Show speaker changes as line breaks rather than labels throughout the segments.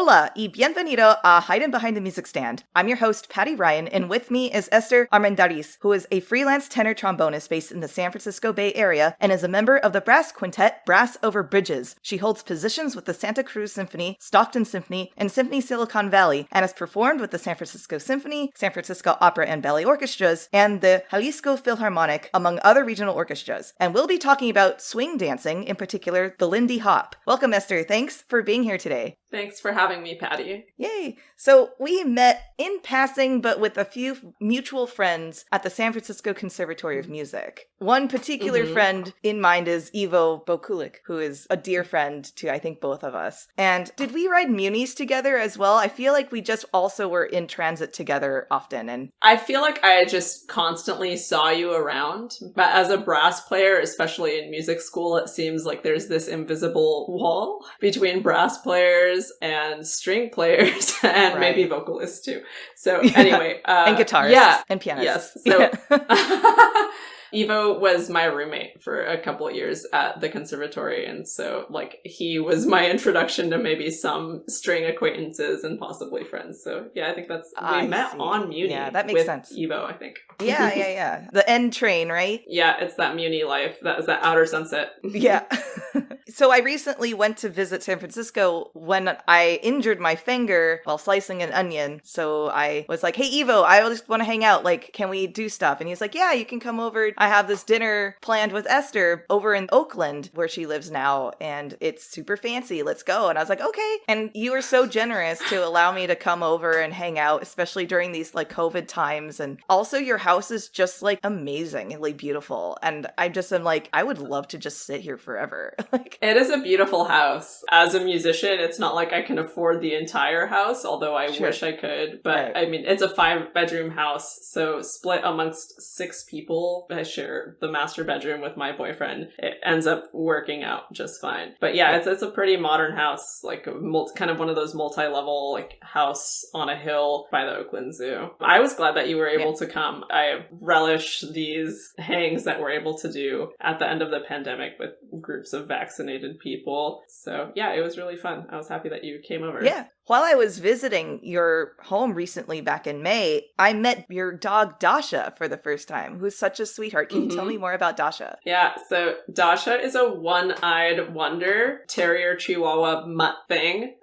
Hola y bienvenido a Haydn Behind the Music Stand. I'm your host, Patty Ryan, and with me is Esther Armendariz, who is a freelance tenor trombonist based in the San Francisco Bay Area and is a member of the brass quintet Brass Over Bridges. She holds positions with the Santa Cruz Symphony, Stockton Symphony, and Symphony Silicon Valley, and has performed with the San Francisco Symphony, San Francisco Opera and Ballet Orchestras, and the Jalisco Philharmonic, among other regional orchestras. And we'll be talking about swing dancing, in particular, the Lindy Hop. Welcome, Esther. Thanks for being here today.
Thanks for having me, Patty.
Yay! So we met in passing, but with a few mutual friends at the San Francisco Conservatory of Music. One particular friend in mind is Vocalist, who is a dear friend to, I think, both of us. And did we ride munis together as well? I feel like we just also were in transit together often. And
I feel like I just constantly saw you around. But as a brass player, especially in music school, it seems like there's this invisible wall between brass players and string players and maybe vocalists too. So anyway.
And guitarists and pianists.
Yes. So Evo was my roommate for a couple of years at the conservatory, and so like he was my introduction to maybe some string acquaintances and possibly friends. So yeah, I think we met on Muni.
Yeah, that makes sense.
Evo, I think.
Yeah. The N train, right?
Yeah, it's that Muni life. That is that outer sunset.
Yeah. So I recently went to visit San Francisco when I injured my finger while slicing an onion. So I was like, hey, Evo, I just want to hang out. Like, can we do stuff? And he's like, yeah, you can come over. I have this dinner planned with Esther over in Oakland, where she lives now, and it's super fancy. Let's go. And I was like, okay. And you were so generous to allow me to come over and hang out, especially during these like COVID times. And also your house is just like amazingly beautiful. And I just am like, I would love to just sit here forever. Like,
it is a beautiful house. As a musician, it's not like I can afford the entire house, although I wish I could. But right. I mean, it's a 5-bedroom house, so split amongst 6 people. I share the master bedroom with my boyfriend. It ends up working out just fine. But yeah, it's a pretty modern house, like kind of one of those multi-level like house on a hill by the Oakland Zoo. I was glad that you were able to come. I relish these hangs that we're able to do at the end of the pandemic with groups of vaccinated people. So yeah, it was really fun. I was happy that you came over.
Yeah. While I was visiting your home recently back in May, I met your dog Dasha for the first time, who's such a sweetheart. Can you tell me more about Dasha?
Yeah, so Dasha is a one-eyed wonder, terrier chihuahua mutt thing.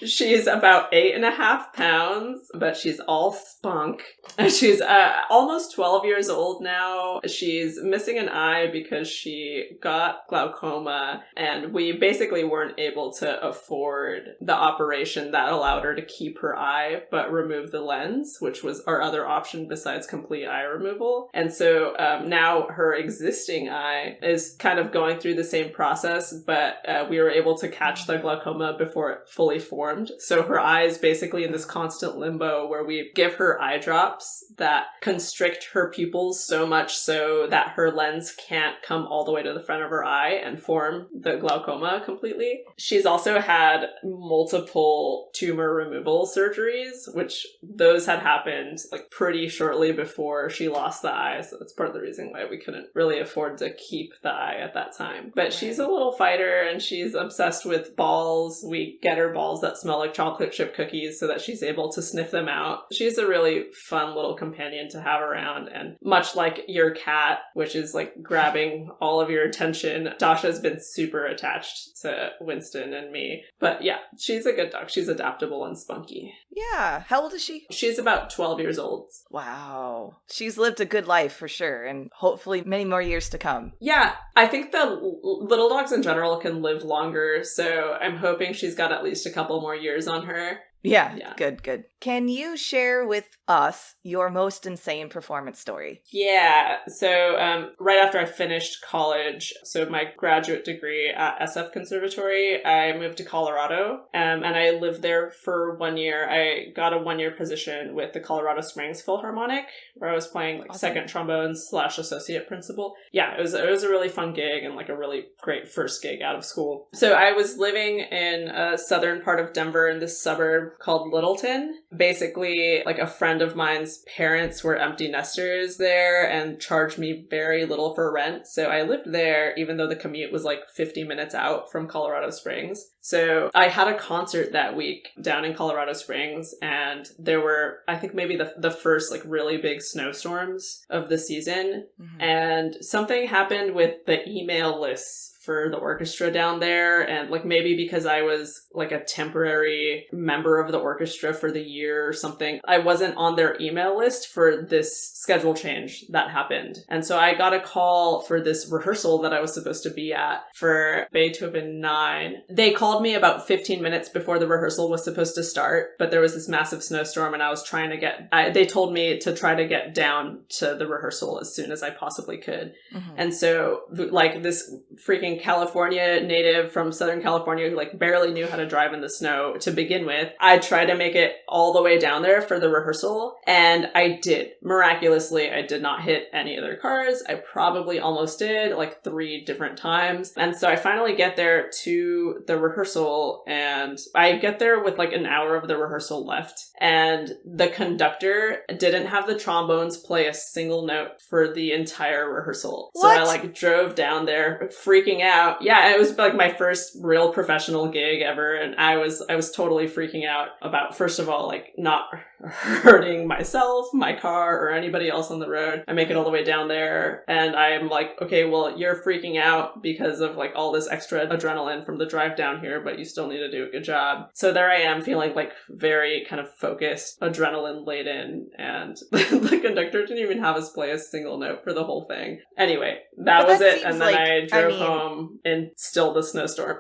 She's about 8.5 pounds, but she's all spunk. She's almost 12 years old now. She's missing an eye because she got glaucoma, and we basically weren't able to afford the operation that allowed her to keep her eye but remove the lens, which was our other option besides complete eye removal. And so now her existing eye is kind of going through the same process, but we were able to catch the glaucoma before it fully formed. So her eye is basically in this constant limbo where we give her eye drops that constrict her pupils so much so that her lens can't come all the way to the front of her eye and form the glaucoma completely. She's also had multiple tumor removal surgeries, which those had happened like pretty shortly before she lost the eye. So that's part of the reason why we couldn't really afford to keep the eye at that time. But she's a little fighter and she's obsessed with balls. We get her balls that smell like chocolate chip cookies so that she's able to sniff them out. She's a really fun little companion to have around. And much like your cat, which is like grabbing all of your attention, Dasha's been super attached to Winston and me. But yeah, she's a good dog. She's adaptable and spunky.
Yeah. How old is she?
She's about 12 years old.
Wow. She's lived a good life for sure, and hopefully many more years to come.
Yeah. I think the little dogs in general can live longer, so I'm hoping she's got at least a couple more years on her.
Yeah. Good. Can you share with us your most insane performance story?
Yeah. So right after I finished college, so my graduate degree at SF Conservatory, I moved to Colorado and I lived there for 1 year. I got a 1-year position with the Colorado Springs Philharmonic where I was playing like second trombone / associate principal. Yeah, it was a really fun gig and like a really great first gig out of school. So I was living in a southern part of Denver in this suburb called Littleton. Basically, like a friend of mine's parents were empty nesters there and charged me very little for rent. So I lived there even though the commute was like 50 minutes out from Colorado Springs. So I had a concert that week down in Colorado Springs, and there were, I think, maybe the first like really big snowstorms of the season. Mm-hmm. And something happened with the email lists for the orchestra down there, and like maybe because I was like a temporary member of the orchestra for the year or something, I wasn't on their email list for this schedule change that happened. And so I got a call for this rehearsal that I was supposed to be at for Beethoven 9. They called me about 15 minutes before the rehearsal was supposed to start, but there was this massive snowstorm and I was trying to they told me to try to get down to the rehearsal as soon as I possibly could. Mm-hmm. And so like this freaking California native from Southern California who like barely knew how to drive in the snow to begin with, I tried to make it all the way down there for the rehearsal, and I did. Miraculously, I did not hit any other cars. I probably almost did, like 3 different times. And so I finally get there to the rehearsal, and I get there with like an hour of the rehearsal left, and the conductor didn't have the trombones play a single note for the entire rehearsal. What? So I like drove down there freaking out. Yeah, it was like my first real professional gig ever, and I was totally freaking out about, first of all, like not hurting myself, my car, or anybody else on the road. I make it all the way down there, and I'm like, okay, well, you're freaking out because of like all this extra adrenaline from the drive down here, but you still need to do a good job. So there I am feeling like very kind of focused, adrenaline laden, and the conductor didn't even have us play a single note for the whole thing. Anyway, that was it, and then I drove home in still the snowstorm.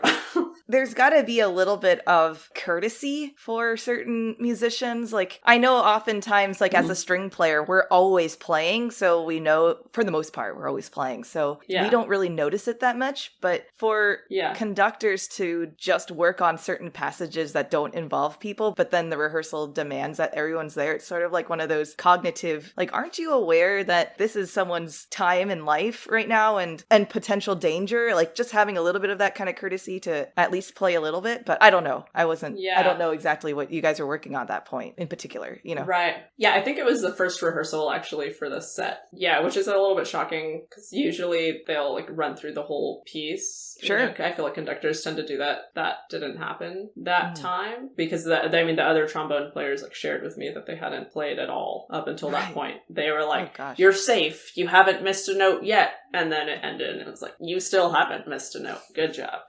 There's gotta be a little bit of courtesy for certain musicians. Like, I know oftentimes, like, as a string player, we're always playing, so we know, for the most part, we're always playing. So we don't really notice it that much. But for conductors to just work on certain passages that don't involve people, but then the rehearsal demands that everyone's there, it's sort of like one of those cognitive, like, aren't you aware that this is someone's time in life right now and potential danger? Like, just having a little bit of that kind of courtesy to at least play a little bit. But I don't know. I don't know exactly what you guys are working on at that point in particular, you know?
Right. Yeah, I think it was the first rehearsal actually for the set. Yeah, which is a little bit shocking because usually they'll like run through the whole piece.
Sure.
You know, I feel like conductors tend to do that. That didn't happen that time because the other trombone players like shared with me that they hadn't played at all up until that point. They were like, you're safe. You haven't missed a note yet. And then it ended and it was like, you still haven't missed a note. Good job.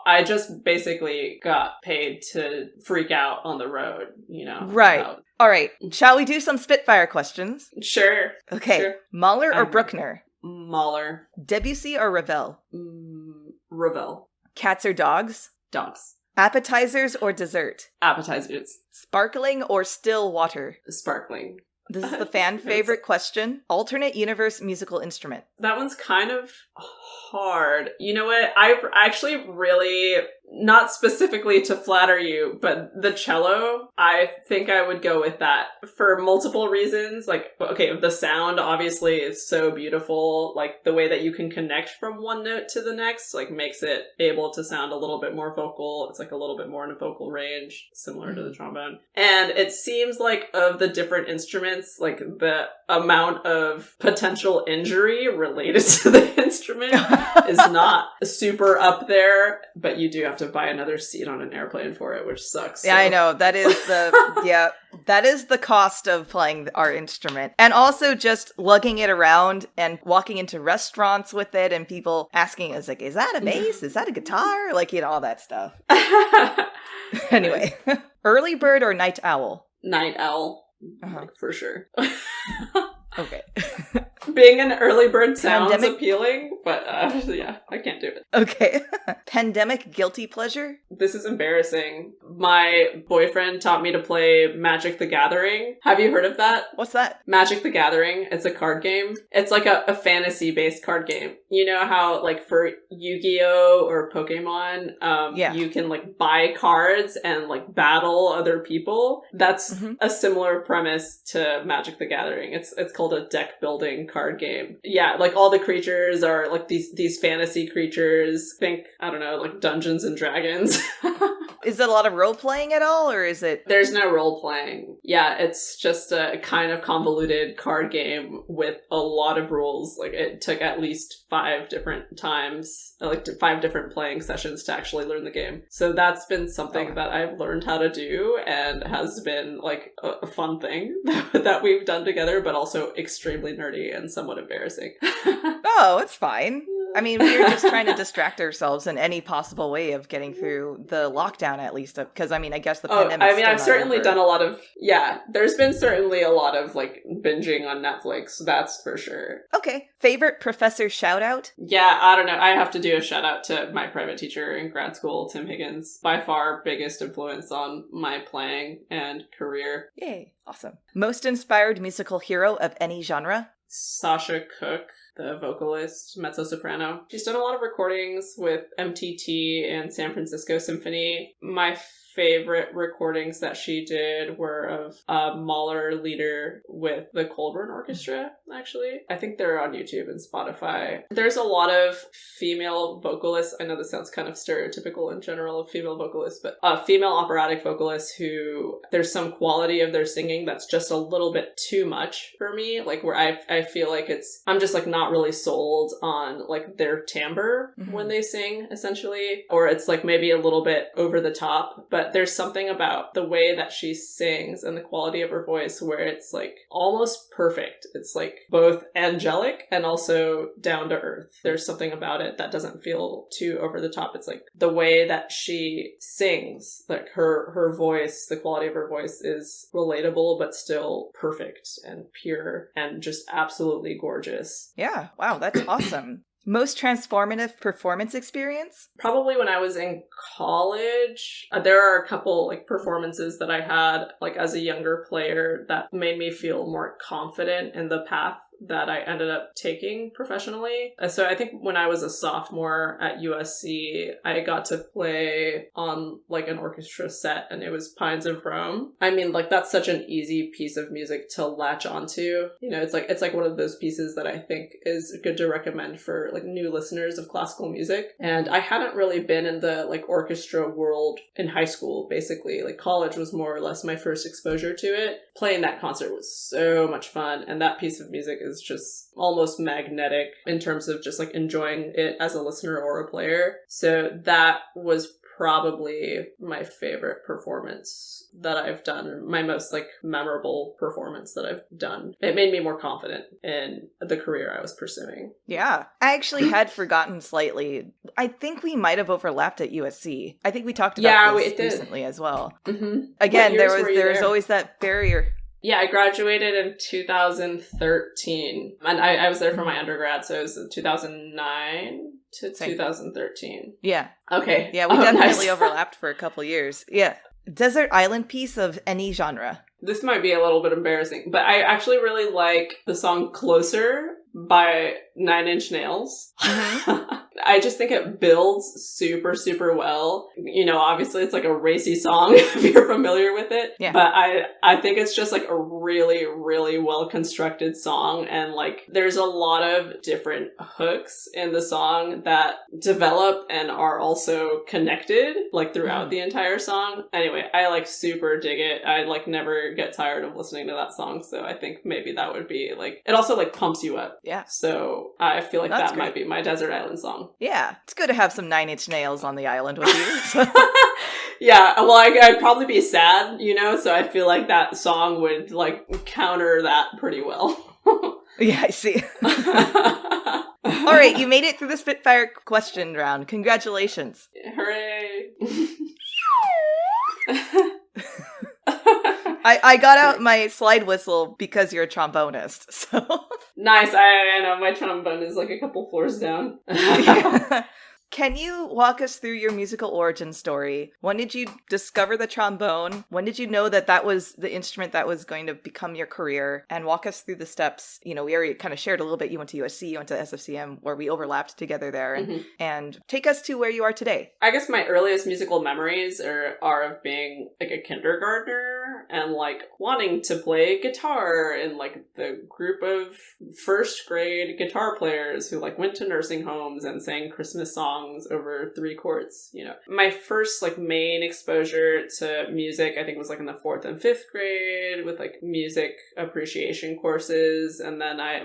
I just basically got paid to freak out on the road, you know.
Right. All right. Shall we do some Spitfire questions?
Sure.
Okay. Sure. Mahler or Bruckner?
Mahler.
Debussy or Ravel?
Ravel.
Cats or dogs?
Dogs.
Appetizers or dessert?
Appetizers.
Sparkling or still water?
Sparkling.
This is the fan favorite question. Alternate universe musical instrument.
That one's kind of hard. You know what? I actually really, not specifically to flatter you, but the cello, I think I would go with that for multiple reasons. Like, okay, the sound obviously is so beautiful. Like the way that you can connect from one note to the next, like makes it able to sound a little bit more vocal. It's like a little bit more in a vocal range, similar to the trombone. And it seems like of the different instruments, like the amount of potential injury related to the instrument is not super up there, but you do have to buy another seat on an airplane for it, which sucks.
Yeah, I know. That is that is the cost of playing our instrument. And also just lugging it around and walking into restaurants with it and people asking us, like, is that a bass? Is that a guitar? Like, you know, all that stuff. Anyway, early bird or night owl?
Night owl. Like, for sure.
Okay.
Being an early bird sounds appealing, but yeah, I can't do it.
Okay. Pandemic guilty pleasure?
This is embarrassing. My boyfriend taught me to play Magic the Gathering. Have you heard of that?
What's that?
Magic the Gathering. It's a card game. It's like a fantasy-based card game. You know how, like, for Yu-Gi-Oh! Or Pokemon, you can, like, buy cards and, like, battle other people? That's a similar premise to Magic the Gathering. It's called called a deck building card game. Yeah, like all the creatures are like these fantasy creatures. Think, I don't know, like Dungeons and Dragons.
Is it a lot of role playing at all, or is it?
There's no role playing. Yeah, it's just a kind of convoluted card game with a lot of rules. Like it took at least 5 different times, like 5 different playing sessions to actually learn the game. So that's been something that I've learned how to do and has been like a fun thing that we've done together, but also extremely nerdy and somewhat embarrassing.
Oh, it's fine. I mean, we were just trying to distract ourselves in any possible way of getting through the lockdown, at least, because I mean, I guess the pandemic.
I mean, I've certainly done a lot of, there's been certainly a lot of like binging on Netflix, that's for sure.
Okay. Favorite professor shout out?
Yeah, I don't know. I have to do a shout out to my private teacher in grad school, Tim Higgins. By far biggest influence on my playing and career.
Yay. Awesome. Most inspired musical hero of any genre?
Sasha Cook, the vocalist, mezzo soprano. She's done a lot of recordings with MTT and San Francisco Symphony. My favorite recordings that she did were of a Mahler lieder with the Colburn Orchestra, actually. I think they're on YouTube and Spotify. There's a lot of female vocalists. I know this sounds kind of stereotypical in general of female vocalists, but female operatic vocalists who there's some quality of their singing that's just a little bit too much for me. Like where I feel like I'm just like not really sold on like their timbre when they sing, essentially. Or it's like maybe a little bit over the top, but there's something about the way that she sings and the quality of her voice where it's like almost perfect. It's like both angelic and also down to earth. There's something about it that doesn't feel too over the top. It's like the way that she sings, like her voice, the quality of her voice is relatable but still perfect and pure and just absolutely gorgeous.
Yeah. Wow, that's awesome. Most transformative performance experience?
Probably when I was in college. There are a couple like performances that I had like as a younger player that made me feel more confident in the path that I ended up taking professionally. So I think when I was a sophomore at USC, I got to play on like an orchestra set and it was Pines of Rome. I mean, like that's such an easy piece of music to latch onto. You know, it's like one of those pieces that I think is good to recommend for like new listeners of classical music. And I hadn't really been in the like orchestra world in high school, basically. Like college was more or less my first exposure to it. Playing that concert was so much fun, and that piece of music is just almost magnetic in terms of just like enjoying it as a listener or a player. So that was probably my favorite performance that I've done, my most like memorable performance that I've done. It made me more confident in the career I was pursuing.
Yeah. I actually had forgotten slightly. I think we might have overlapped at USC. I think we talked about this recently as well.
Mm-hmm.
Again, there was always that barrier.
Yeah, I graduated in 2013, and I was there for my undergrad, so it was 2009 to 2013.
Yeah.
Okay.
Yeah, we definitely overlapped for a couple years. Yeah. Desert island piece of any genre.
This might be a little bit embarrassing, but I actually really like the song Closer by 9 Inch Nails. Mm-hmm. I just think it builds super, super well. You know, obviously it's like a racy song if you're familiar with it. Yeah. But I think it's just like a really, really well constructed song. And like there's a lot of different hooks in the song that develop and are also connected like throughout the entire song. Anyway, I like super dig it. I like never get tired of listening to that song. So I think maybe that would be like, it also like pumps you up.
Yeah.
So I feel like that might be my desert island song.
Yeah, it's good to have some 9 Inch Nails on the island with you. So.
Yeah, well, I'd probably be sad, you know, so I feel like that song would, like, counter that pretty well.
Yeah, I see. All right, you made it through the Spitfire question round. Congratulations.
Hooray.
I got out my slide whistle because you're a trombonist, so...
Nice, I know, my trombone is like a couple floors down.
Yeah. Can you walk us through your musical origin story? When did you discover the trombone? When did you know that that was the instrument that was going to become your career? And walk us through the steps. You know, we already kind of shared a little bit. You went to USC, you went to SFCM, where we overlapped together there. And take us to where you are today.
I guess my earliest musical memories are of being like a kindergartner and like wanting to play guitar in like the group of first grade guitar players who like went to nursing homes and sang Christmas songs over 3 chords, you know. My first like main exposure to music, I think, was like in the 4th and 5th grade with like music appreciation courses. And then I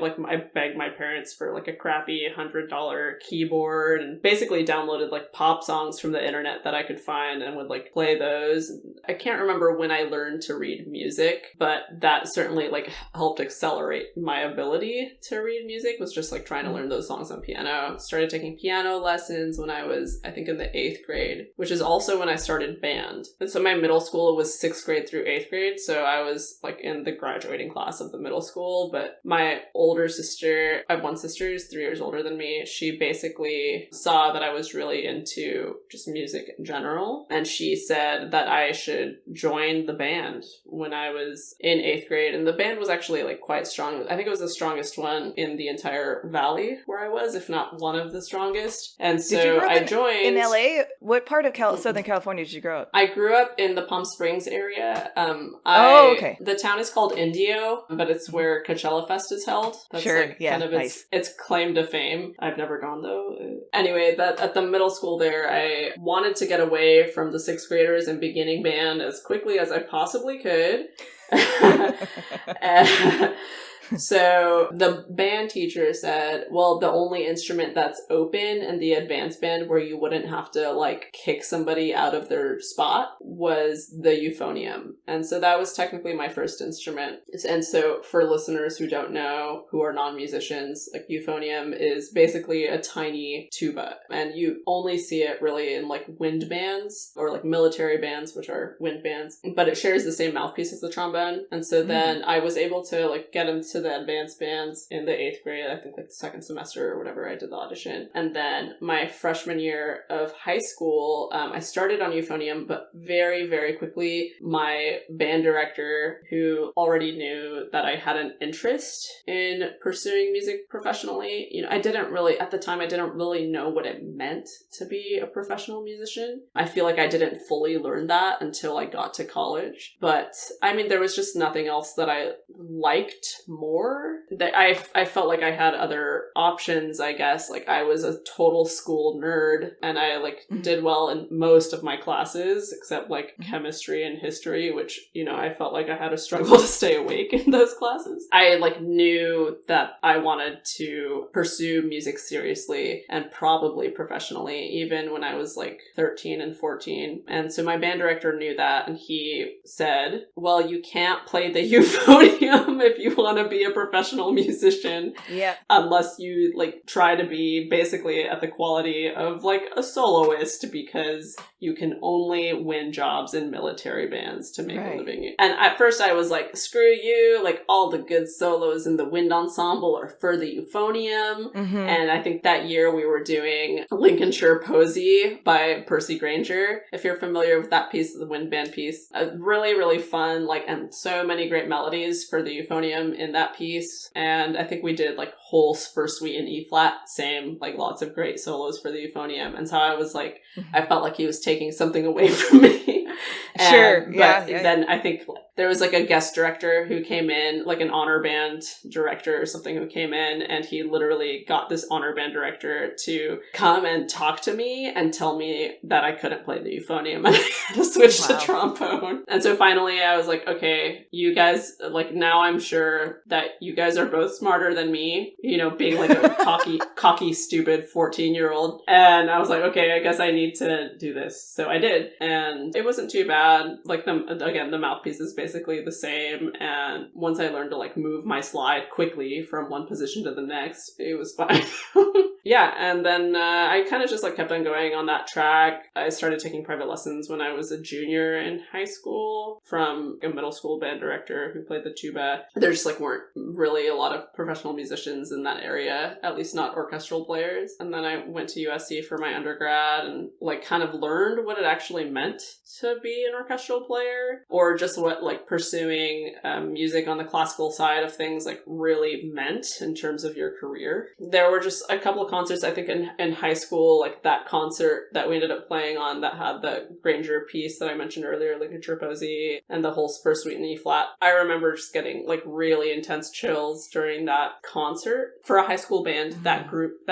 begged my parents for like a crappy $100 keyboard and basically downloaded like pop songs from the internet that I could find and would like play those. I can't remember when I learned to read music, but that certainly like helped accelerate my ability to read music, was just like trying to learn those songs on piano. Started taking piano lessons when I was, I think, in the 8th grade, which is also when I started band. And so my middle school was 6th grade through 8th grade, so I was like in the graduating class of the middle school. But my older sister, I have one sister who's 3 years older than me, she basically saw that I was really into just music in general, and she said that I should join the band when I was in 8th grade. And the band was actually like quite strong. I think it was the strongest one in the entire valley where I was, if not one of the strongest. And so I joined
in LA. What part of Southern California did you grow up?
I grew up in the Palm Springs area.
Okay.
The town is called Indio, but it's where Coachella Fest is held. That's
sure,
kind of its claim to fame. I've never gone though. Anyway, that at the middle school there, I wanted to get away from the 6th graders and beginning band as quickly as I possibly could. So the band teacher said, well, the only instrument that's open in the advanced band where you wouldn't have to like kick somebody out of their spot was the euphonium. And so that was technically my first instrument. And so for listeners who don't know, who are non-musicians, like euphonium is basically a tiny tuba, and you only see it really in like wind bands or like military bands, which are wind bands, but it shares the same mouthpiece as the trombone. And so then I was able to like get into the advanced bands in the 8th grade, I think like the 2nd semester or whatever. I did the audition. And then my freshman year of high school, I started on euphonium, but very, very quickly, my band director, who already knew that I had an interest in pursuing music professionally, you know, at the time, I didn't really know what it meant to be a professional musician. I feel like I didn't fully learn that until I got to college. But I mean, there was just nothing else that I liked more. That I felt like I had other options, I guess. Like I was a total school nerd and I like did well in most of my classes except like chemistry and history, which, you know, I felt like I had a struggle to stay awake in those classes. I like knew that I wanted to pursue music seriously and probably professionally, even when I was like 13 and 14. And so my band director knew that, and he said, well, you can't play the euphonium if you want to be a professional musician.
Yeah.
Unless you like try to be basically at the quality of like a soloist, because you can only win jobs in military bands to make a living. And at first I was like, screw you, like all the good solos in the wind ensemble are for the euphonium. And I think that year we were doing Lincolnshire Posy by Percy Grainger. If you're familiar with that piece, the wind band piece, really, really fun, like, and so many great melodies for the euphonium in that piece. And I think we did like whole first suite in E flat, same, like lots of great solos for the euphonium. And so I was like, I felt like he was taking something away from me. Then I think there was like a guest director who came in, like an honor band director or something who came in, and he literally got this honor band director to come and talk to me and tell me that I couldn't play the euphonium and I had to switch to trombone. And so finally I was like, okay, you guys, like now I'm sure that you guys are both smarter than me, you know, being like a cocky, stupid 14-year-old. And I was like, okay, I guess I need to do this. So I did. And it wasn't too bad. Like the mouthpiece is basically the same, and once I learned to like move my slide quickly from one position to the next, it was fine. Yeah, and then I kind of just like kept on going on that track. I started taking private lessons when I was a junior in high school from a middle school band director who played the tuba. There just like weren't really a lot of professional musicians in that area, at least not orchestral players. And then I went to USC for my undergrad and like kind of learned what it actually meant to be an orchestral player, or just what like pursuing music on the classical side of things like really meant in terms of your career. There were just a couple of concerts, I think, in high school, like that concert that we ended up playing on that had the Granger piece that I mentioned earlier, like a Tripozzi, and the whole first suite in E flat. I remember just getting like really intense chills during that concert. For a high school band, that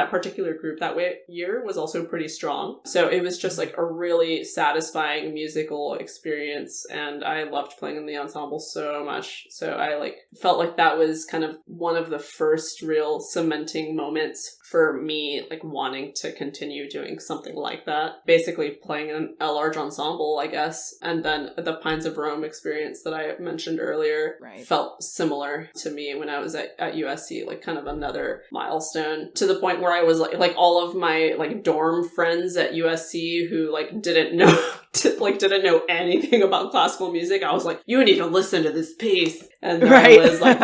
particular group that year was also pretty strong. So it was just like a really satisfying musical experience, and I loved playing in the ensemble so much. So I like felt like that was kind of one of the first real cementing moments for me, like wanting to continue doing something like that. Basically playing in a large ensemble, I guess. And then the Pines of Rome experience that I mentioned earlier felt similar to me when I was at USC, like kind of another milestone, to the point where I was like all of my like dorm friends at USC who like didn't know anything about classical music. I was like, you need to listen to this piece. And then I was like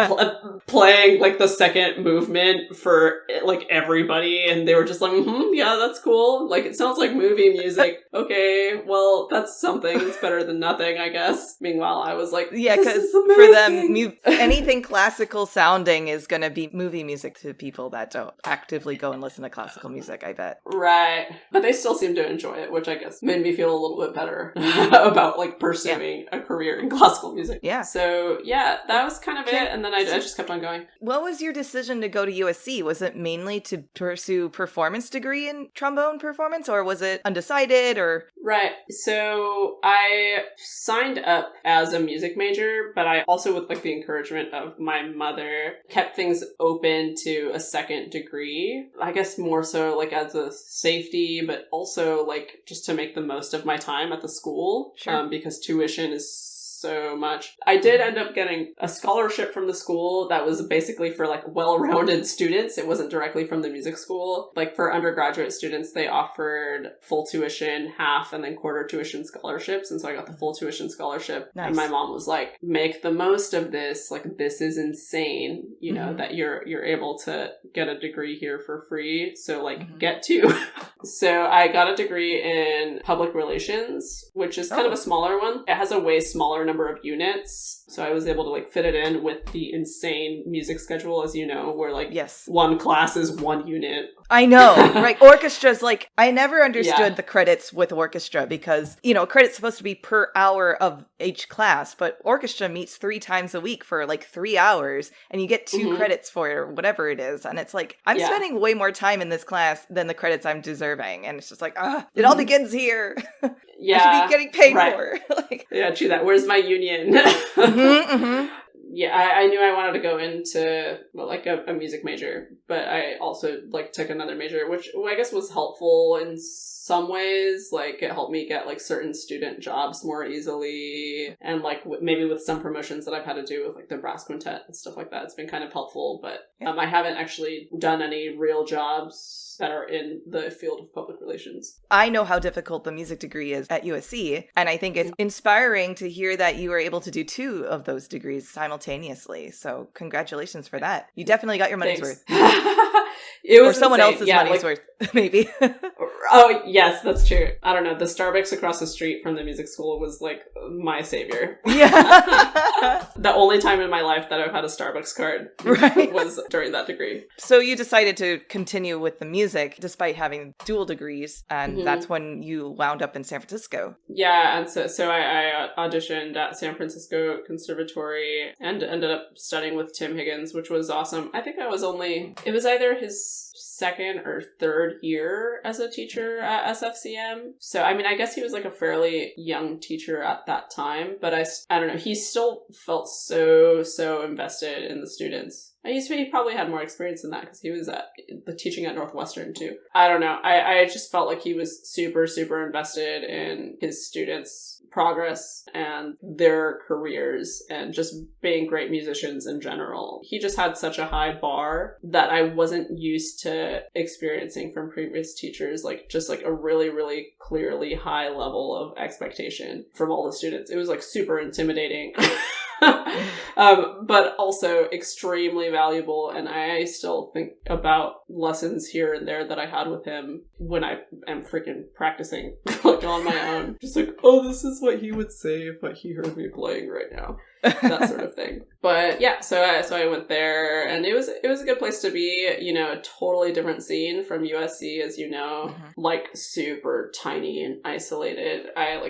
playing like the second movement for like everybody, and they were just like, yeah, that's cool. Like, it sounds like movie music. Okay, well, that's something. It's better than nothing, I guess. Meanwhile, I was like, yeah, because
for them, anything classical sounding is going to be movie music to people that don't actively go and listen to classical music, I bet.
Right. But they still seem to enjoy it, which I guess made me feel a little bit better about like pursuing a career in classical music.
Yeah.
So yeah, that was kind of it. And then I just kept on going.
What was your decision to go to USC? Was it mainly to pursue performance degree in trombone performance, or was it undecided, or?
Right. So I signed up as a music major, but I also, with like the encouragement of my mother, kept things open to a second degree. I guess more so like as a safety, but also like just to make the most of my time at the school.
Sure.
Because tuition is so much. I did end up getting a scholarship from the school that was basically for like well-rounded students. It wasn't directly from the music school. Like for undergraduate students, they offered full tuition, half, and then quarter tuition scholarships. And so I got the full tuition scholarship. Nice. And my mom was like, make the most of this. Like, this is insane, you know, that you're able to get a degree here for free. So like, get two. So I got a degree in public relations, which is kind of a smaller one. It has a way smaller number of units, so I was able to like fit it in with the insane music schedule, as you know, where like one class is 1 unit.
I know, right? Orchestra's like, I never understood the credits with orchestra because, you know, credit's supposed to be per hour of each class, but orchestra meets 3 times a week for like 3 hours, and you get 2 credits for it or whatever it is. And it's like, I'm spending way more time in this class than the credits I'm deserving. And it's just like, it all begins here.
Yeah.
I should be getting paid more. Like,
yeah, true that. Where's my union? Yeah, I knew I wanted to go into like a music major, but I also like took another major, which I guess was helpful in some ways. Like, it helped me get like certain student jobs more easily, and like maybe with some promotions that I've had to do with like the brass quintet and stuff like that, it's been kind of helpful. But I haven't actually done any real jobs that are in the field of public relations.
I know how difficult the music degree is at USC, and I think it's inspiring to hear that you were able to do 2 of those degrees simultaneously. So congratulations for that. You definitely got your money's worth.
It was
or someone
insane.
else's money's worth, maybe.
Oh, yes, that's true. I don't know. The Starbucks across the street from the music school was like my savior. Yeah. The only time in my life that I've had a Starbucks card was during that degree.
So you decided to continue with the music despite having dual degrees, and that's when you wound up in San Francisco.
Yeah, and so I auditioned at San Francisco Conservatory and ended up studying with Tim Higgins, which was awesome. I think it was either his second or third year as a teacher at SFCM. So, I mean, I guess he was like a fairly young teacher at that time, but I don't know, he still felt so invested in the students. He probably had more experience in that because he was the teaching at Northwestern too. I don't know. I just felt like he was super, super invested in his students' progress and their careers and just being great musicians in general. He just had such a high bar that I wasn't used to experiencing from previous teachers, like just like a really, really clearly high level of expectation from all the students. It was like super intimidating. But also extremely valuable, and I still think about lessons here and there that I had with him when I am freaking practicing like on my own. Just like, oh, this is what he would say if he heard me playing right now. That sort of thing. But yeah, so I went there, and it was a good place to be. You know, a totally different scene from USC, as you know, like super tiny and isolated. I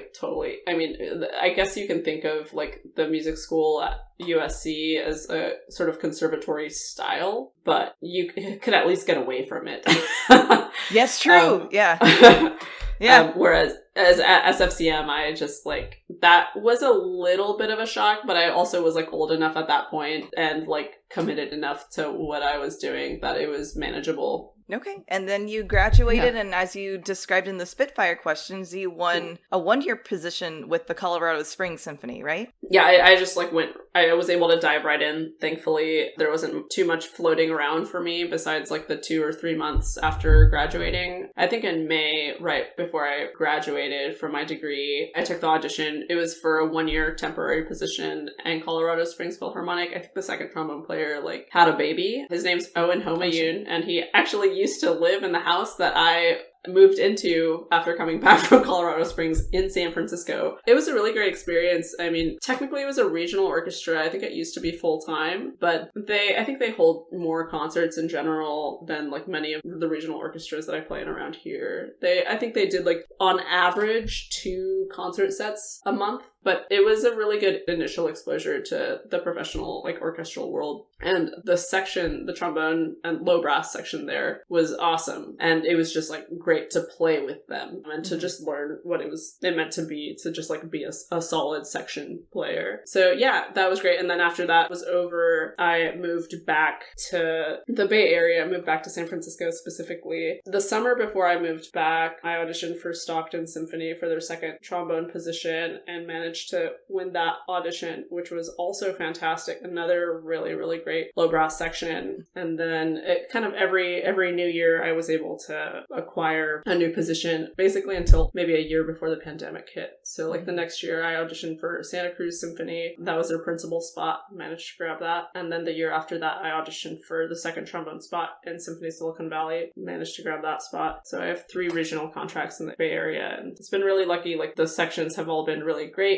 mean, I guess you can think of like the music school at USC as a sort of conservatory style, but you could at least get away from it.
Yes, true. Yeah. Yeah.
Whereas as at SFCM, I just like, that was a little bit of a shock, but I also was like old enough at that point and like committed enough to what I was doing that it was manageable.
Okay. And then you graduated, and as you described in the Spitfire questions, you won a one-year position with the Colorado Springs Symphony, right?
Yeah, I just like I was able to dive right in. Thankfully, there wasn't too much floating around for me besides like the 2 or 3 months after graduating. I think in May, right before I graduated from my degree, I took the audition. It was for a 1-year temporary position in Colorado Springs Philharmonic. I think the second trombone player like had a baby. His name's Owen Homayun, and he actually used to live in the house that I moved into after coming back from Colorado Springs in San Francisco. It was a really great experience. I mean, technically it was a regional orchestra. I think it used to be full-time, but I think they hold more concerts in general than like many of the regional orchestras that I play in around here. I think they did like on average 2 concert sets a month. But it was a really good initial exposure to the professional, like, orchestral world. And the section, the trombone and low brass section there was awesome. And it was just, like, great to play with them and to just learn what it meant to be, to just, like, be a solid section player. So, yeah, that was great. And then after that was over, I moved back to the Bay Area, moved back to San Francisco specifically. The summer before I moved back, I auditioned for Stockton Symphony for their second trombone position and managed to win that audition, which was also fantastic. Another really, really great low brass section. And then it kind of every new year I was able to acquire a new position, basically until maybe a year before the pandemic hit. So like the next year I auditioned for Santa Cruz Symphony. That was their principal spot. Managed to grab that. And then the year after that I auditioned for the second trombone spot in Symphony Silicon Valley. Managed to grab that spot. So I have 3 regional contracts in the Bay Area, and it's been really lucky. Like the sections have all been really great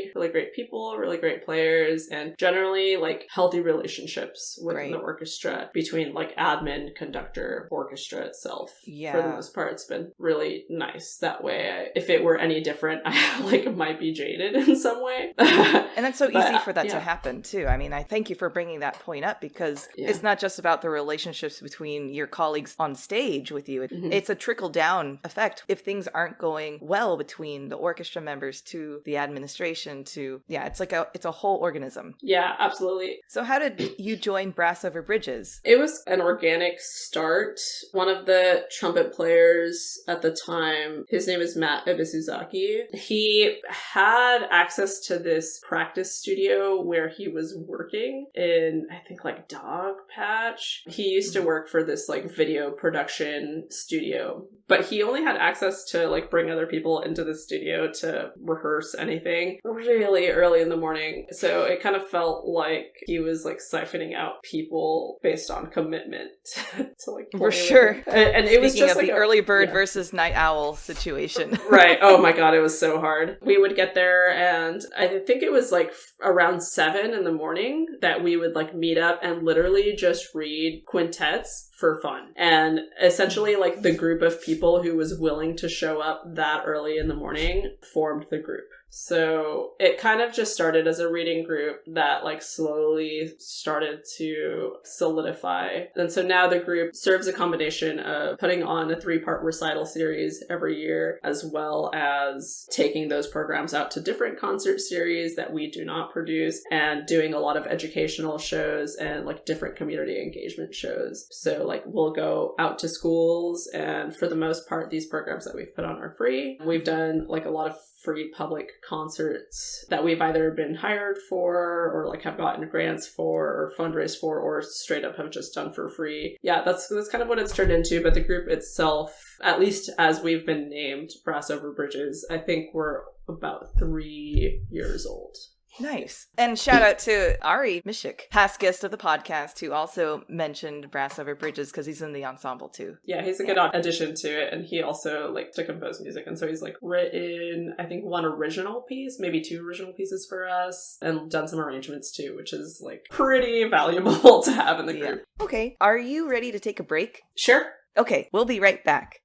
people, really great players, and generally like healthy relationships within the orchestra between like admin, conductor, orchestra itself. Yeah. For the most part, it's been really nice that way. If it were any different, I like might be jaded in some way.
And that's so easy for that to happen too. I mean, I thank you for bringing that point up, because it's not just about the relationships between your colleagues on stage with you. It's a trickle down effect. If things aren't going well between the orchestra members to the administration to, it's a whole organism.
Yeah, absolutely.
So how did you join Brass Over Bridges?
It was an organic start. One of the trumpet players at the time, his name is Matt Ibisuzaki. He had access to this practice studio where he was working in, I think, like Dog Patch. He used to work for this like video production studio, but he only had access to like bring other people into the studio to rehearse anything really early in the morning. So it kind of felt like he was like siphoning out people based on commitment to like
for sure.
And it was just
like
the
early bird versus night owl situation.
Right. Oh my God, it was so hard. We would get there, and I think it was like around 7 in the morning that we would like meet up and literally just read quintets for fun. And essentially like the group of people who was willing to show up that early in the morning formed the group. So it kind of just started as a reading group that like slowly started to solidify. And so now the group serves a combination of putting on a 3-part recital series every year, as well as taking those programs out to different concert series that we do not produce, and doing a lot of educational shows and like different community engagement shows. So like we'll go out to schools, and for the most part, these programs that we've put on are free. We've done like a lot of free public concerts that we've either been hired for or like have gotten grants for or fundraised for, or straight up have just done for free. Yeah, that's kind of what it's turned into. But the group itself, at least as we've been named Brass Over Bridges, I think we're about 3 years old.
Nice. And shout out to Ari Mishik, past guest of the podcast, who also mentioned Brass Over Bridges because he's in the ensemble too.
Yeah, he's a good addition to it, and he also like to compose music, and so he's like written, I think, 1 original piece, maybe 2 original pieces for us, and done some arrangements too, which is like pretty valuable to have in the group.
Okay, are you ready to take a break?
Sure.
Okay, we'll be right back.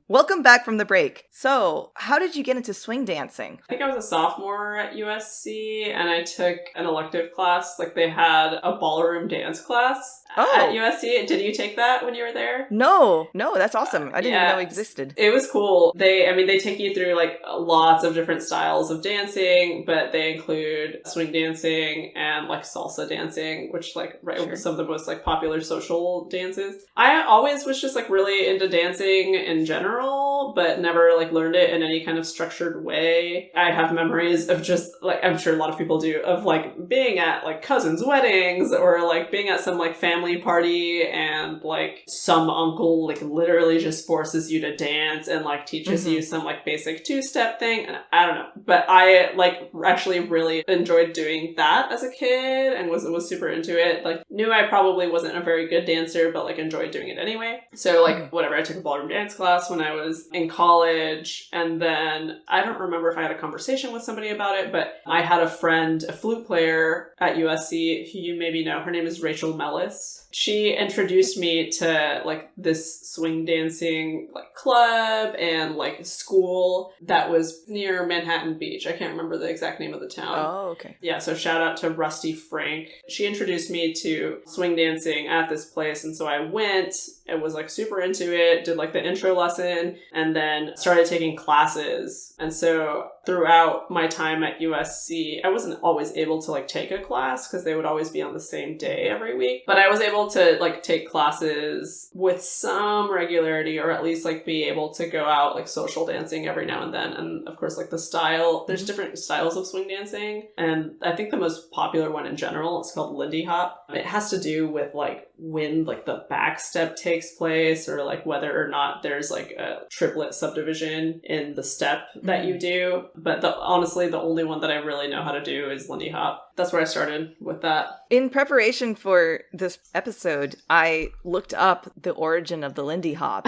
Welcome back from the break. So, how did you get into swing dancing?
I think I was a sophomore at USC, and I took an elective class. Like, they had a ballroom dance class at USC. Did you take that when you were there?
No, that's awesome. I didn't even know it existed.
It was cool. They take you through like lots of different styles of dancing, but they include swing dancing and like salsa dancing, which like some of the most like popular social dances. I always was just like really into dancing in general, but never like learned it in any kind of structured way. I have memories of just like, I'm sure a lot of people do, of like being at like cousins' weddings or like being at some like family party, and like some uncle like literally just forces you to dance and like teaches you some like basic 2-step thing. And I don't know, but I like actually really enjoyed doing that as a kid and was super into it. Like knew I probably wasn't a very good dancer, but like enjoyed doing it anyway. So like whatever, I took a ballroom dance class when I was in college, and then I don't remember if I had a conversation with somebody about it, but I had a friend, a flute player at USC who you maybe know. Her name is Rachel Mellis. She introduced me to like this swing dancing like club and like school that was near Manhattan Beach. I can't remember the exact name of the town.
Oh, okay.
Yeah, so shout out to Rusty Frank. She introduced me to swing dancing at this place, and so I went and was like super into it, did like the intro lesson, and then started taking classes. And so throughout my time at USC, I wasn't always able to like take a class because they would always be on the same day every week, but I was able to like take classes with some regularity, or at least like be able to go out like social dancing every now and then. And of course, like the style, there's different styles of swing dancing, and I think the most popular one in general is called Lindy Hop. It has to do with like when like the back step takes place, or like whether or not there's like a triplet subdivision in the step that you do. But honestly, the only one that I really know how to do is Lindy Hop. That's where I started with that.
In preparation for this episode, I looked up the origin of the Lindy Hop.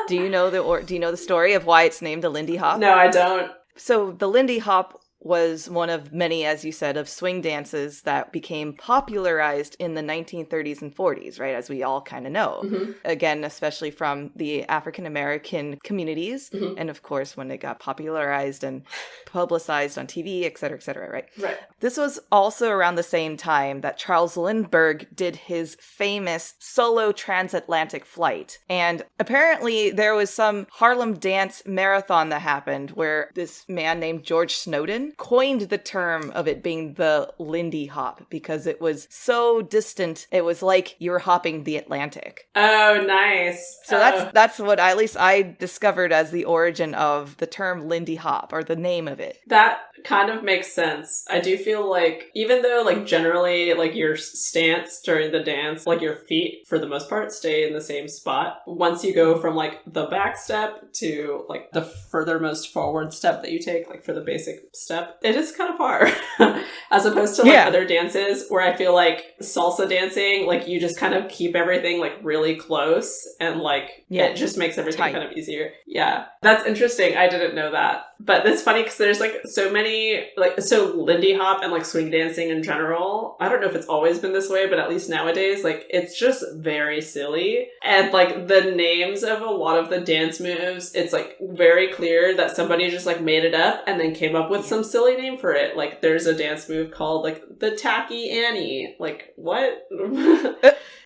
Do you know the story of why it's named a Lindy Hop?
No, I don't.
So the Lindy Hop was one of many, as you said, of swing dances that became popularized in the 1930s and 40s, right? As we all kind of know. Mm-hmm. Again, especially from the African-American communities. Mm-hmm. And of course, when it got popularized and publicized on TV, et cetera, right?
Right.
This was also around the same time that Charles Lindbergh did his famous solo transatlantic flight. And apparently there was some Harlem dance marathon that happened where this man named George Snowden coined the term of it being the Lindy Hop because it was so distant. It was like you were hopping the Atlantic.
Oh, nice.
So that's what at least I discovered as the origin of the term Lindy Hop, or the name of it.
That kind of makes sense. I do feel like even though like generally like your stance during the dance, like your feet for the most part stay in the same spot, once you go from like the back step to like the furthermost forward step that you take, like for the basic step, step, it is kind of far. As opposed to like other dances where I feel like salsa dancing, like you just kind of keep everything like really close and like it just makes everything kind of easier. Yeah. That's interesting. I didn't know that. But it's funny because there's like so many, like, so Lindy Hop and like swing dancing in general, I don't know if it's always been this way, but at least nowadays, like it's just very silly. And like the names of a lot of the dance moves, it's like very clear that somebody just like made it up and then came up with some silly name for it. Like there's a dance move called like the Tacky Annie. Like what?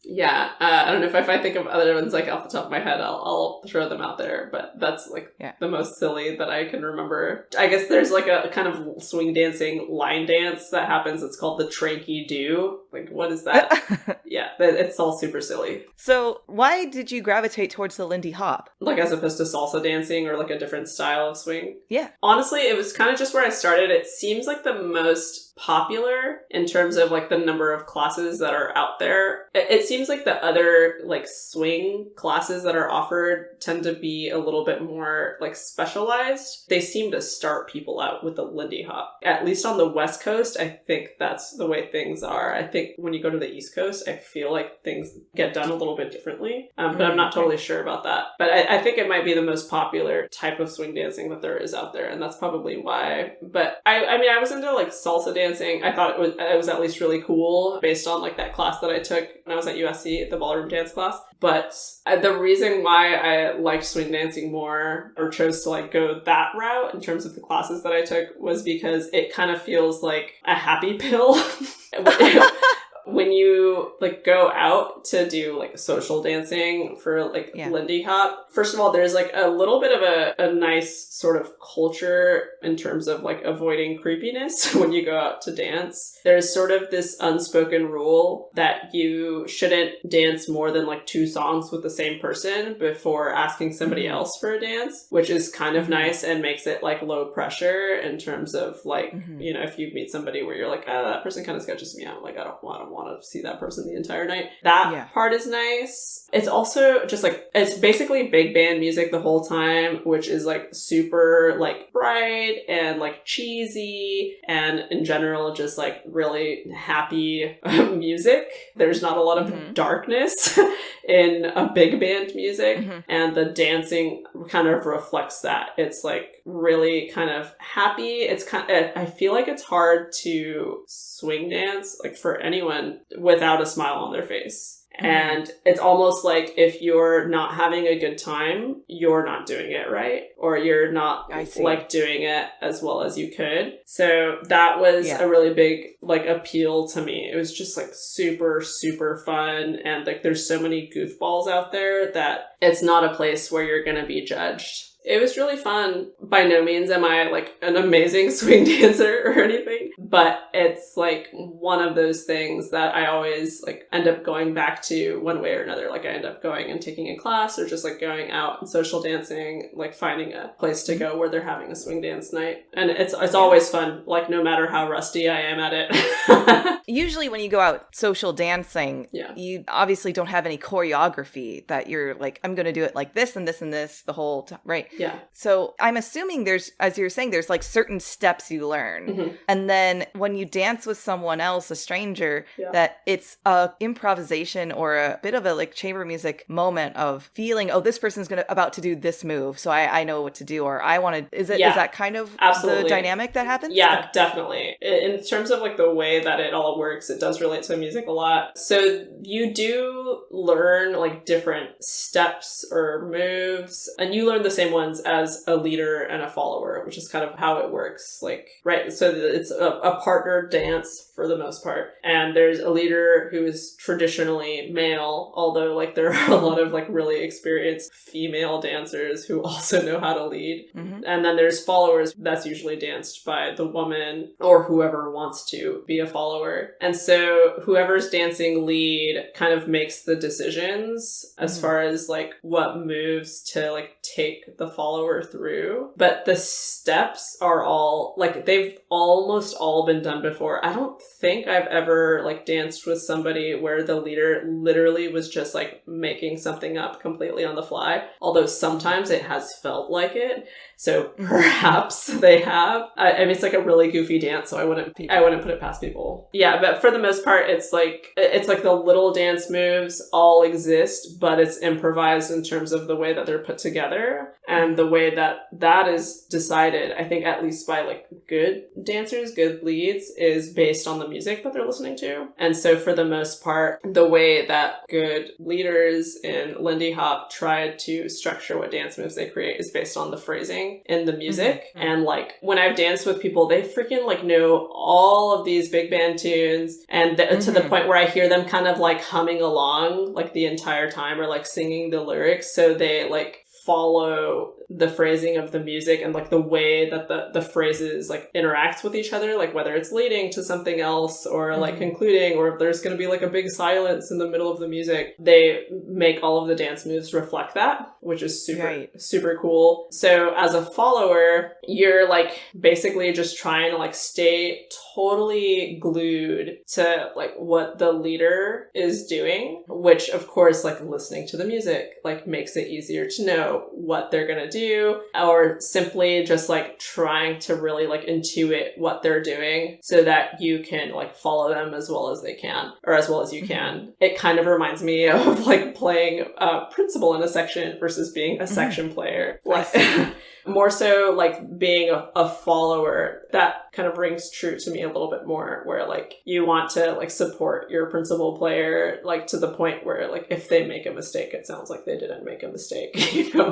Yeah, I don't know if I think of other ones like off the top of my head, I'll throw them out there, but that's like the most silly that I can remember. I guess there's like a kind of swing dancing line dance that happens. It's called the Tranky Do. Like, what is that? Yeah, it's all super silly.
So why did you gravitate towards the Lindy Hop?
Like as opposed to salsa dancing or like a different style of swing?
Yeah.
Honestly, it was kind of just where I started. It seems like the most popular in terms of like the number of classes that are out there. It seems like the other like swing classes that are offered tend to be a little bit more like specialized. They seem to start people out with the Lindy Hop. At least on the West Coast, I think that's the way things are. I think when you go to the East Coast, I feel like things get done a little bit differently. But I'm not totally sure about that. But I think it might be the most popular type of swing dancing that there is out there, and that's probably why. But I mean, I was into like salsa dancing. I thought it was at least really cool based on like that class that I took when I was at USC, the ballroom dance class. But the reason why I liked swing dancing more or chose to like go that route in terms of the classes that I took was because it kind of feels like a happy pill. When you like go out to do like social dancing for like Lindy Hop, first of all, there's like a little bit of a nice sort of culture in terms of like avoiding creepiness when you go out to dance. There's sort of this unspoken rule that you shouldn't dance more than like 2 songs with the same person before asking somebody else for a dance, which is kind of nice and makes it like low pressure in terms of like, you know, if you meet somebody where you're like, oh, that person kind of sketches me out. Like, I don't want to see that person the entire night. That part is nice. It's also just like, it's basically big band music the whole time, which is like super like bright and like cheesy and in general just like really happy music. There's not a lot of darkness in a big band music, and the dancing kind of reflects that. It's like really kind of happy. It's kind of, I feel like it's hard to swing dance like for anyone without a smile on their face. And it's almost like if you're not having a good time, you're not doing it right, or you're not like doing it as well as you could. So that was a really big like appeal to me. It was just like super, super fun. And like there's so many goofballs out there that it's not a place where you're going to be judged. It was really fun. By no means am I like an amazing swing dancer or anything, but it's like one of those things that I always like end up going back to one way or another. Like I end up going and taking a class or just like going out and social dancing, like finding a place to go where they're having a swing dance night. And it's always fun, like no matter how rusty I am at it.
Usually when you go out social dancing, you obviously don't have any choreography that you're like, I'm going to do it like this and this and this the whole time, right?
Yeah.
So I'm assuming there's, as you were saying, there's like certain steps you learn. And then when you dance with someone else, a stranger, that it's a improvisation or a bit of a like chamber music moment of feeling, oh, this person's about to do this move. So I know what to do, or I want to, is that kind of the dynamic that happens?
Yeah, definitely. In terms of like the way that it all works, it does relate to music a lot. So you do learn like different steps or moves, and you learn the same ones as a leader and a follower, which is kind of how it works. Like, right. So it's a partner dance for the most part. And there's a leader who is traditionally male, although like there are a lot of like really experienced female dancers who also know how to lead. And then there's followers that's usually danced by the woman or whoever wants to be a follower. And so whoever's dancing lead kind of makes the decisions as far as like what moves to like take the follower through. But the steps are all like, they've almost all been done before. I don't think I've ever like danced with somebody where the leader literally was just like making something up completely on the fly, although sometimes it has felt like it. So perhaps they have. I mean, it's like a really goofy dance, so I wouldn't put it past people. Yeah, but for the most part, it's like the little dance moves all exist, but it's improvised in terms of the way that they're put together and the way that is decided. I think at least by like good dancers, good leads, is based on the music that they're listening to. And so for the most part, the way that good leaders in Lindy Hop tried to structure what dance moves they create is based on the phrasing in the music. Mm-hmm. And like when I've danced with people, they freaking like know all of these big band tunes, and to the point where I hear them kind of like humming along like the entire time, or like singing the lyrics. So they like follow the phrasing of the music and like the way that the phrases like interact with each other, like whether it's leading to something else or like concluding, or if there's going to be like a big silence in the middle of the music, they make all of the dance moves reflect that, which is super cool. So as a follower, you're like basically just trying to like stay totally glued to like what the leader is doing, which of course like listening to the music like makes it easier to know what they're gonna do, or simply just like trying to really like intuit what they're doing so that you can like follow them as well as they can, or as well as you can. It kind of reminds me of like playing a principal in a section versus being a section player. Like more so like being a follower, that kind of rings true to me a little bit more, where like you want to like support your principal player like to the point where like if they make a mistake, it sounds like they didn't make a mistake, you know.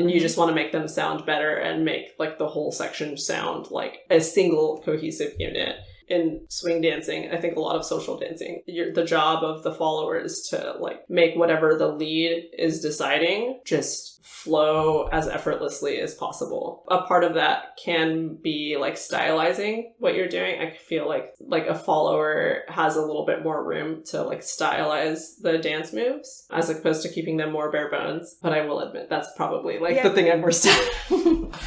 And you just want to make them sound better and make like the whole section sound like a single cohesive unit. In swing dancing, I think a lot of social dancing, the job of the follower is to like make whatever the lead is deciding just flow as effortlessly as possible. A part of that can be like stylizing what you're doing. I feel like a follower has a little bit more room to like stylize the dance moves as opposed to keeping them more bare bones. But I will admit that's probably like the thing I'm worst at.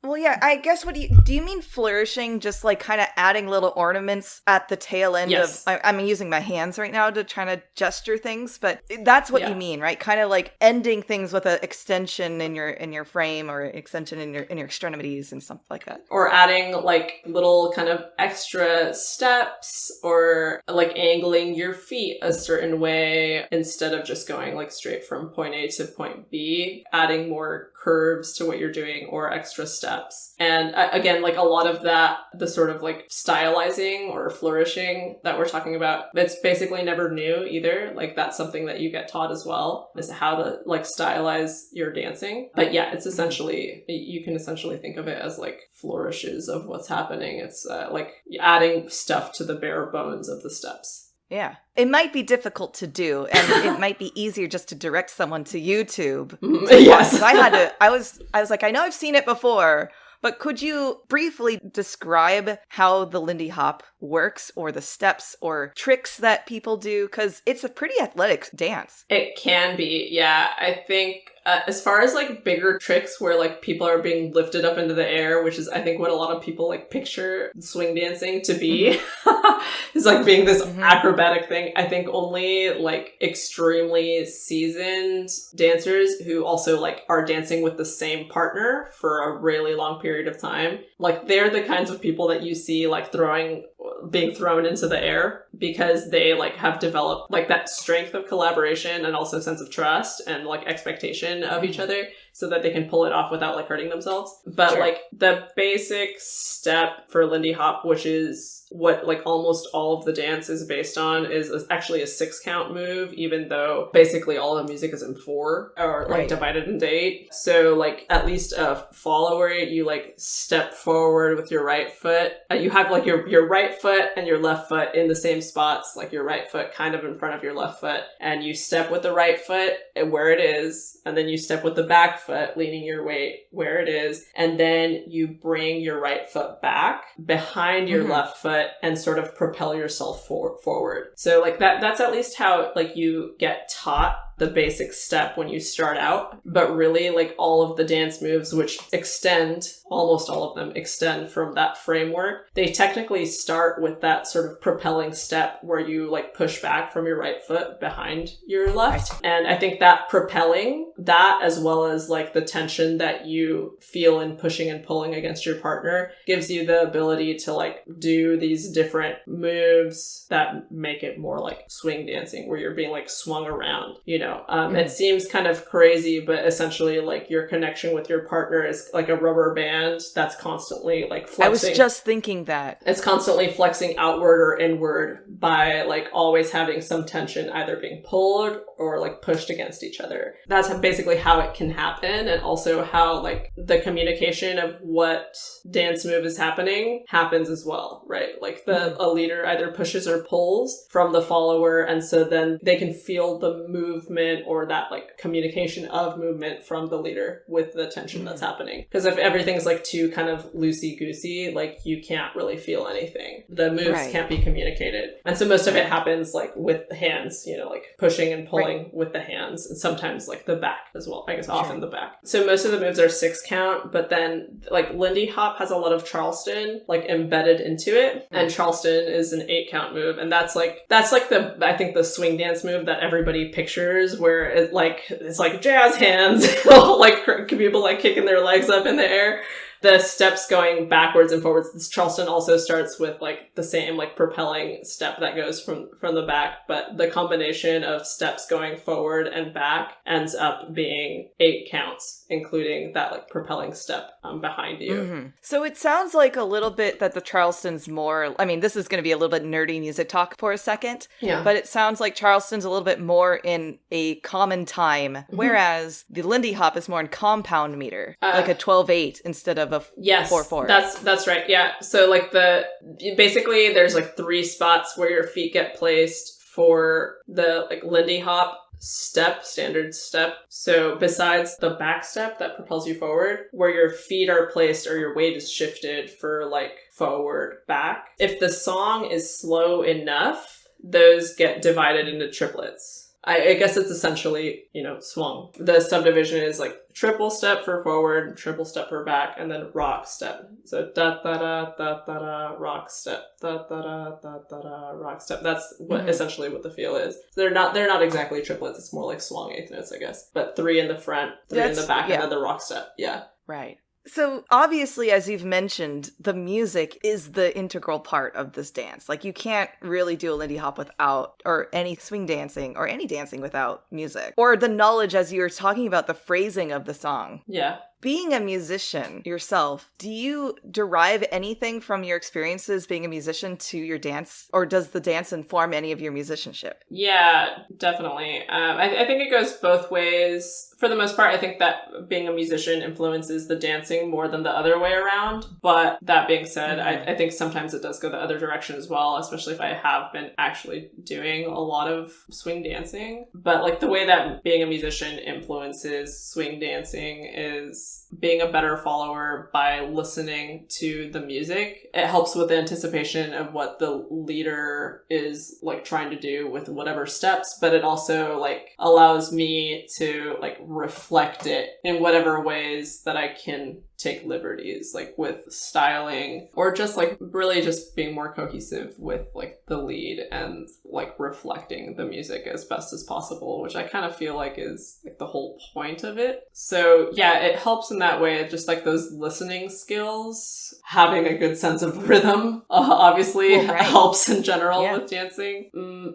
Well, yeah, I guess do you mean flourishing, just like kind of adding little ornaments at the tail end of, I'm using my hands right now to try to gesture things, but that's what you mean, right? Kind of like ending things with an extension in your frame, or extension in your extremities and something like that. Or
adding like little kind of extra steps, or like angling your feet a certain way instead of just going like straight from point A to point B, adding more curves to what you're doing or extra steps. And again, like a lot of that, the sort of like stylizing or flourishing that we're talking about, it's basically never new either. Like that's something that you get taught as well, is how to like stylize your dancing. But yeah, it's essentially, you can essentially think of it as like flourishes of what's happening. It's like adding stuff to the bare bones of the steps.
Yeah. It might be difficult to do, and it might be easier just to direct someone to YouTube.
Yes.
I was like, I know I've seen it before, but could you briefly describe how the Lindy Hop works, or the steps or tricks that people do? Because it's a pretty athletic dance.
It can be, yeah. I think as far as like bigger tricks where like people are being lifted up into the air, which is I think what a lot of people like picture swing dancing to be, is like being this acrobatic thing. I think only like extremely seasoned dancers who also like are dancing with the same partner for a really long period of time, like they're the kinds of people that you see like being thrown into the air, because they like have developed like that strength of collaboration and also sense of trust and like expectation of each other, so that they can pull it off without like hurting themselves. But like the basic step for Lindy Hop, which is what like almost all of the dance is based on, is actually a 6-count move, even though basically all the music is in 4, or like divided into 8. So like at least a follower, you like step forward with your right foot. You have like your right foot and your left foot in the same spots, like your right foot kind of in front of your left foot, and you step with the right foot where it is, and then you step with the back foot, leaning your weight where it is, and then you bring your right foot back behind your left foot and sort of propel yourself forward. So like that's at least how like you get taught the basic step when you start out, but really like all of the dance moves, which extend, almost all of them extend from that framework, they technically start with that sort of propelling step where you like push back from your right foot behind your left. And I think that propelling, that as well as like the tension that you feel in pushing and pulling against your partner, gives you the ability to like do these different moves that make it more like swing dancing, where you're being like swung around, you know. It seems kind of crazy, but essentially like your connection with your partner is like a rubber band that's constantly like flexing.
I was just thinking that.
It's constantly flexing outward or inward by like always having some tension either being pulled or like pushed against each other. That's basically how it can happen, and also how like the communication of what dance move is happening happens as well, right? Like a leader either pushes or pulls from the follower, and so then they can feel the movement or that like communication of movement from the leader with the tension that's happening. Because if everything's like too kind of loosey-goosey, like you can't really feel anything. The moves can't be communicated. And so most of it happens like with the hands, you know, like pushing and pulling with the hands, and sometimes like the back as well. I guess often the back. So most of the moves are 6 count, but then like Lindy Hop has a lot of Charleston like embedded into it, and Charleston is an 8 count move, and that's like the, I think, the swing dance move that everybody pictures, where it's like jazz hands, like people like kicking their legs up in the air. The steps going backwards and forwards. This Charleston also starts with like the same like propelling step that goes from the back, but the combination of steps going forward and back ends up being 8 counts, including that like propelling step behind you.
So it sounds like a little bit that the Charleston's more, I mean, this is going to be a little bit nerdy music talk for a second, but it sounds like Charleston's a little bit more in a common time, whereas the Lindy Hop is more in compound meter, like a 12/8 instead of a 4/4.
That's right. Yeah. So like basically there's like 3 spots where your feet get placed for the like Lindy Hop standard step. So besides the back step that propels you forward, where your feet are placed or your weight is shifted for like forward, back. If the song is slow enough, those get divided into triplets. I guess it's essentially, you know, swung. The subdivision is like triple step for forward, triple step for back, and then rock step. So da-da-da, rock step, da-da-da, rock step. That's essentially what the feel is. So they're not exactly triplets. It's more like swung 8th notes, I guess. But 3 in the front, 3 in the back, and then the rock step. Yeah.
Right. So obviously, as you've mentioned, the music is the integral part of this dance. Like you can't really do a Lindy Hop without, or any swing dancing, or any dancing without music. Or the knowledge, as you were talking about, the phrasing of the song.
Yeah.
Being a musician yourself, do you derive anything from your experiences being a musician to your dance? Or does the dance inform any of your musicianship?
Yeah, definitely. I think it goes both ways. For the most part, I think that being a musician influences the dancing more than the other way around. But that being said, I think sometimes it does go the other direction as well, especially if I have been actually doing a lot of swing dancing. But like the way that being a musician influences swing dancing is being a better follower by listening to the music. It helps with the anticipation of what the leader is like trying to do with whatever steps, but it also like allows me to like reflect it in whatever ways that I can take liberties, like with styling, or just like really just being more cohesive with like the lead and like reflecting the music as best as possible, which I kind of feel like is like the whole point of it. So yeah, it helps in that way, just like those listening skills, having a good sense of rhythm obviously helps in general with dancing.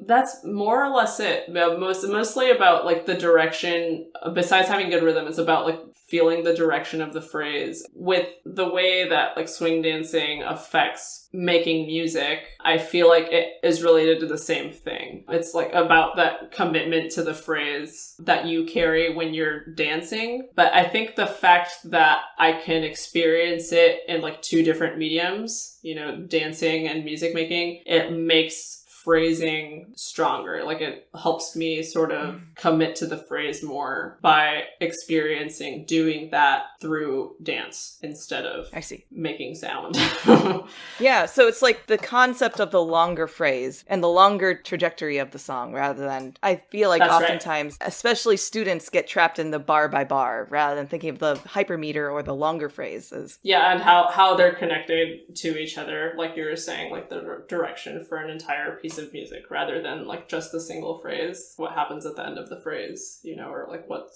That's more or less it. Mostly about like the direction. Besides having good rhythm, it's about like feeling the direction of the phrase. With the way that like swing dancing affects making music, I feel like it is related to the same thing. It's like about that commitment to the phrase that you carry when you're dancing. But I think the fact that I can experience it in like 2 different mediums, you know, dancing and music making, it makes phrasing stronger. Like it helps me sort of commit to the phrase more by experiencing doing that through dance instead of making sound.
Yeah, so it's like the concept of the longer phrase and the longer trajectory of the song rather than, I feel like oftentimes, especially students get trapped in the bar by bar rather than thinking of the hypermeter or the longer phrases.
Yeah, and how they're connected to each other, like you were saying, like the direction for an entire piece of music rather than like just the single phrase, what happens at the end of the phrase, you know, or like what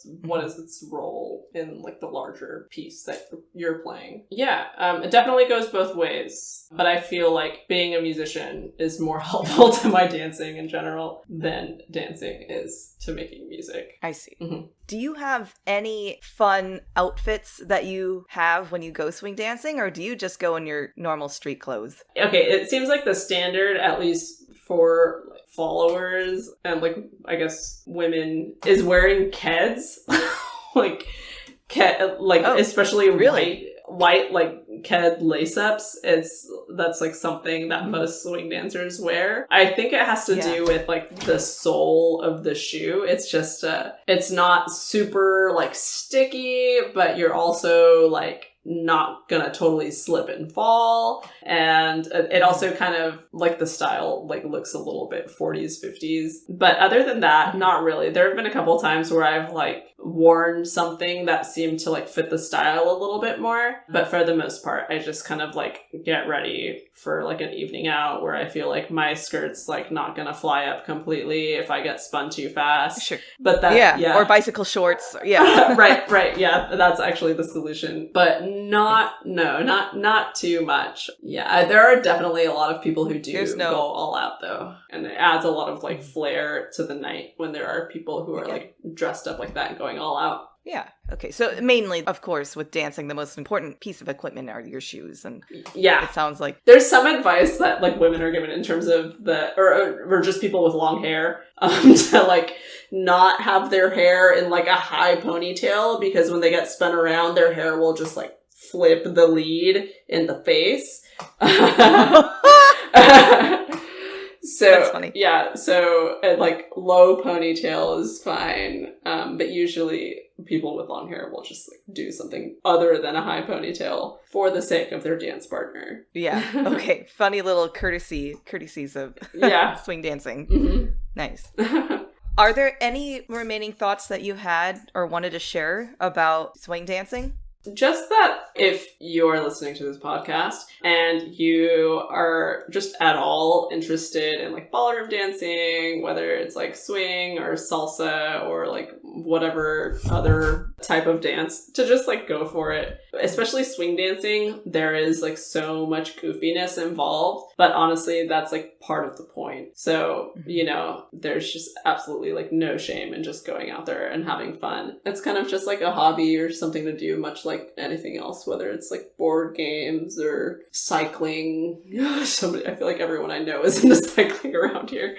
is its role in like the larger piece that you're playing. Yeah, it definitely goes both ways, but I feel like being a musician is more helpful to my dancing in general than dancing is to making music.
I see. Mm-hmm. Do you have any fun outfits that you have when you go swing dancing, or do you just go in your normal street clothes?
Okay, it seems like the standard, at least for like, followers and like I guess women, is wearing keds. Especially
really?
white like ked lace-ups. That's like something that most swing dancers wear. I think it has to do with like the sole of the shoe. It's just it's not super like sticky, but you're also like not gonna totally slip and fall, and it also kind of like the style like looks a little bit 40s 50s, but other than that, not really. There have been a couple times where I've like worn something that seemed to like fit the style a little bit more, but for the most part I just kind of like get ready for like an evening out where I feel like my skirt's like not gonna fly up completely if I get spun too fast.
Sure.
But that
or bicycle shorts. Yeah.
right. Yeah, that's actually the solution, but not too much. Yeah, there are definitely a lot of people who do go all out though, and it adds a lot of like flair to the night when there are people who are like dressed up like that and going all out.
Yeah. Okay. So mainly, of course, with dancing, the most important piece of equipment are your shoes, and it sounds like
there's some advice that like women are given in terms of or just people with long hair to like not have their hair in like a high ponytail, because when they get spun around, their hair will just like flip the lead in the face. So
that's funny.
Yeah, so like low ponytail is fine, but usually people with long hair will just like do something other than a high ponytail for the sake of their dance partner.
Yeah. Okay. Funny little courtesies of swing dancing.
Mm-hmm.
Nice. Are there any remaining thoughts that you had or wanted to share about swing dancing?
Just that if you're listening to this podcast and you are just at all interested in like ballroom dancing, whether it's like swing or salsa or like whatever other type of dance, to just like go for it. Especially swing dancing, there is like so much goofiness involved, but honestly that's like part of the point. So, you know, there's just absolutely like no shame in just going out there and having fun. It's kind of just like a hobby or something to do, much like anything else, whether it's like board games or cycling. I feel like everyone I know is into cycling around here.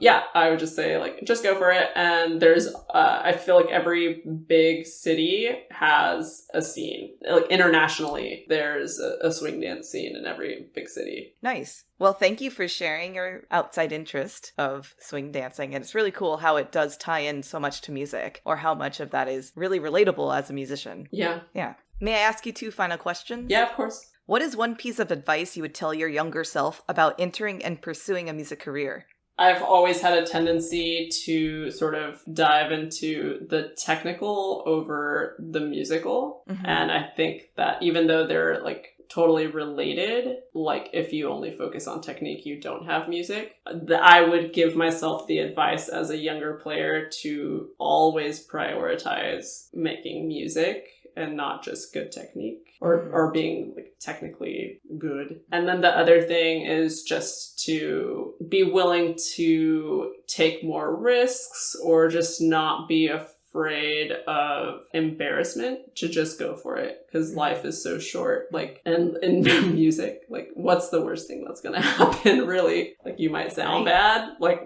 Yeah, I would just say, like, just go for it. And there's, I feel like every big city has a scene. Like, internationally, there's a swing dance scene in every big city.
Nice. Well, thank you for sharing your outside interest of swing dancing. And it's really cool how it does tie in so much to music, or how much of that is really relatable as a musician.
Yeah.
Yeah. May I ask you 2 final questions?
Yeah, of course.
What is one piece of advice you would tell your younger self about entering and pursuing a music career?
I've always had a tendency to sort of dive into the technical over the musical. Mm-hmm. And I think that even though they're like totally related, like if you only focus on technique, you don't have music. I would give myself the advice as a younger player to always prioritize making music and not just good technique or being like technically good. And then the other thing is just to be willing to take more risks, or just not be afraid of embarrassment, to just go for it, because life is so short. Like, and in music, like, what's the worst thing that's gonna happen, really? Like, you might sound bad, like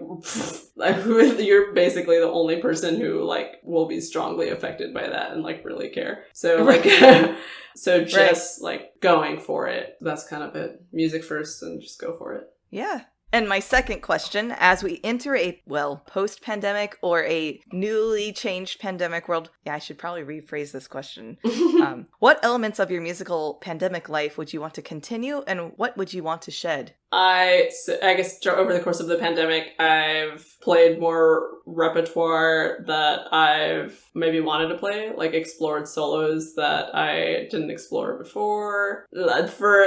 you're basically the only person who like will be strongly affected by that and like really care. So like so just like going for it. That's kind of it. Music first, and just go for it.
Yeah. And my second question, as we enter a, post-pandemic or a newly changed pandemic world, I should probably rephrase this question. What elements of your musical pandemic life would you want to continue, and what would you want to shed?
I guess over the course of the pandemic, I've played more repertoire that I've maybe wanted to play, like explored solos that I didn't explore before. For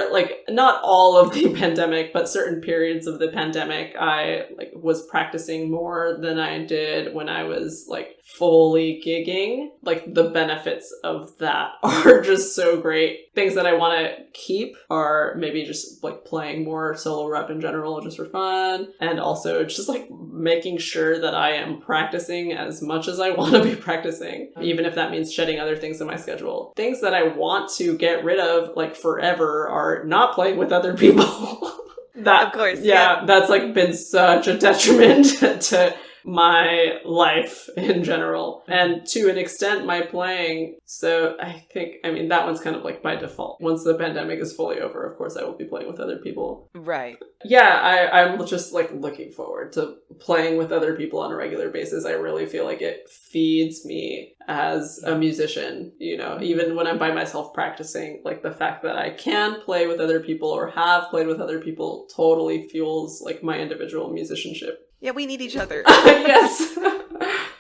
not all of the pandemic, but certain periods of the pandemic, I was practicing more than I did when I was fully gigging. The benefits of that are just so great. Things that I want to keep are maybe just playing more solo rep in general just for fun, and also just making sure that I am practicing as much as I want to be practicing, even if that means shedding other things in my schedule. Things that I want to get rid of forever are not playing with other people. That, of course, yeah, that's been such a detriment to my life in general, and to an extent my playing. So I think, that one's kind of by default. Once the pandemic is fully over, of course I will be playing with other people.
Right.
Yeah, I'm just looking forward to playing with other people on a regular basis. I really feel like it feeds me as a musician, even when I'm by myself practicing, the fact that I can play with other people or have played with other people totally fuels my individual musicianship.
Yeah, we need each other.
Yes.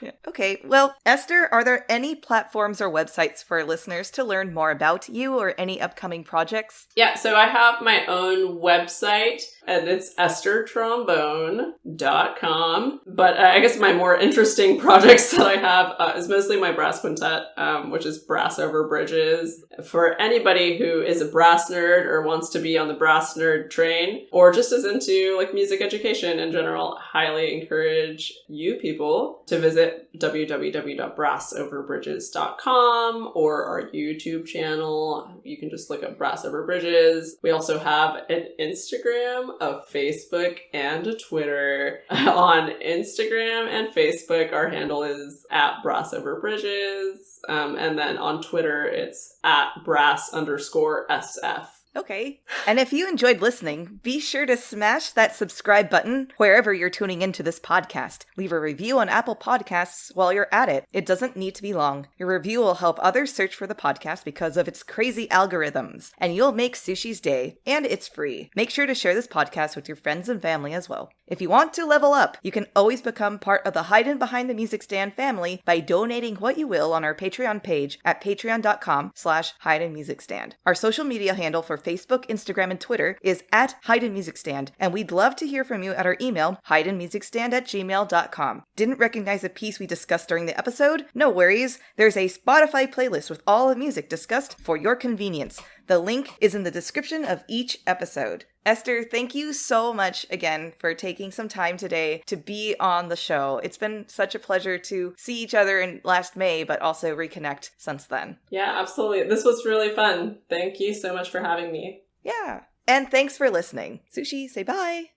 Yeah. Okay, well, Esther, are there any platforms or websites for listeners to learn more about you or any upcoming projects?
Yeah, so I have my own website, and it's esthertrombone.com. But I guess my more interesting projects that I have is mostly my brass quintet, which is Brass Over Bridges. For anybody who is a brass nerd or wants to be on the brass nerd train, or just is into music education in general, highly encourage you people to visit www.brassoverbridges.com or our YouTube channel. You can just look up Brass Over Bridges. We also have an Instagram, a Facebook, and a Twitter. On Instagram and Facebook, our handle is @BrassOverBridges. And then on Twitter, it's @brass_SF.
Okay. And if you enjoyed listening, be sure to smash that subscribe button wherever you're tuning into this podcast. Leave a review on Apple Podcasts while you're at it. It doesn't need to be long. Your review will help others search for the podcast because of its crazy algorithms, and you'll make Sushi's day, and it's free. Make sure to share this podcast with your friends and family as well. If you want to level up, you can always become part of the Haydn Behind the Music Stand family by donating what you will on our Patreon page at patreon.com/HaydnMusicStand. Our social media handle for Facebook, Instagram, and Twitter is @HaydnMusicStand, and we'd love to hear from you at our email, haydnmusicstand@gmail.com. Didn't recognize a piece we discussed during the episode? No worries. There's a Spotify playlist with all the music discussed for your convenience. The link is in the description of each episode. Esther, thank you so much again for taking some time today to be on the show. It's been such a pleasure to see each other in last May, but also reconnect since then.
Yeah, absolutely. This was really fun. Thank you so much for having me.
Yeah. And thanks for listening. Sushi, say bye.